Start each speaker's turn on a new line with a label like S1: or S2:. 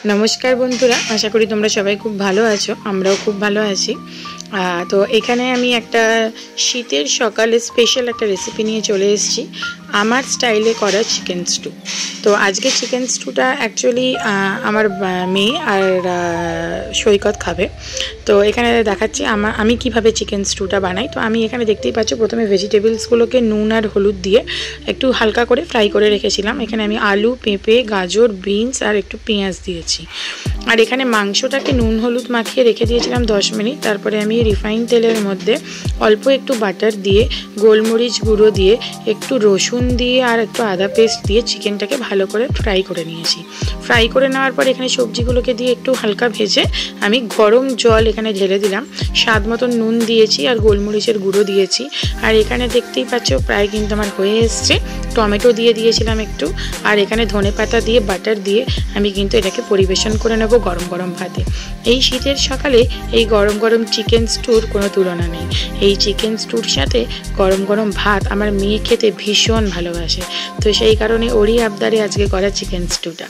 S1: नमस्कार बंधुरा आशा करी तुम्हारा सबाई खूब भालो आछो आमराओ खूब भालो आछि। तो एखाने आमी एकटा शीतेर सकाले स्पेशल एक रेसिपि निये चले एसेछि आमार स्टाइले करा चिकेन स्टू। तो आज के चिकेन स्टूटा एक्चुअली आमार मेये आर सैकत खाबे। तो एखाने देखाच्छि आमी किभाबे चिकेन स्टूटा बानाई। तो आमी एखाने देखतेई पाচ্ছ प्रथमे भेजिटेबल्सगुलोके नुन आर हलुद दिए एकटू हालका करे फ्राई करे रेखेछिलाम। एखाने आमी आलू पेঁপে गाजर बिन्स आर एकटू पेঁয়াজ दिएछि। আর এখানে মাংসটাকে নুন হলুদ মাখিয়ে রেখে দিয়েছিলাম 10 মিনিট। তারপরে আমি রিফাইন তেলের মধ্যে অল্প একটু বাটার দিয়ে গোলমরিচ গুঁড়ো দিয়ে একটু রসুন দিয়ে আর একটু আদা পেস্ট দিয়ে চিকেনটাকে ভালো করে ফ্রাই করে নিয়েছি। ফ্রাই করে নেওয়ার পর এখানে সবজিগুলোকে দিয়ে একটু হালকা ভেজে আমি গরম জল এখানে ঢেলে দিলাম। স্বাদ মতো নুন দিয়েছি আর গোলমরিচের গুঁড়ো দিয়েছি। আর এখানে দেখতেই পাচ্ছ প্রায় কিন্তু আমার হয়ে এসছে। টমেটো দিয়ে দিয়েছিলাম একটু আর এখানে ধনেপাতা দিয়ে বাটার দিয়ে আমি কিন্তু এটাকে পরিবেশন করে নেব গরম গরম ভাতে। এই শীতের সকালে এই গরম গরম চিকেন স্টুর কোনো তুলনা নেই। এই চিকেন স্টুর সাথে গরম গরম ভাত আমার মেয়ে খেতে ভীষণ ভালোবাসে। তো সেই কারণে ওরই আবদারে আজকে করা চিকেন স্টুটা।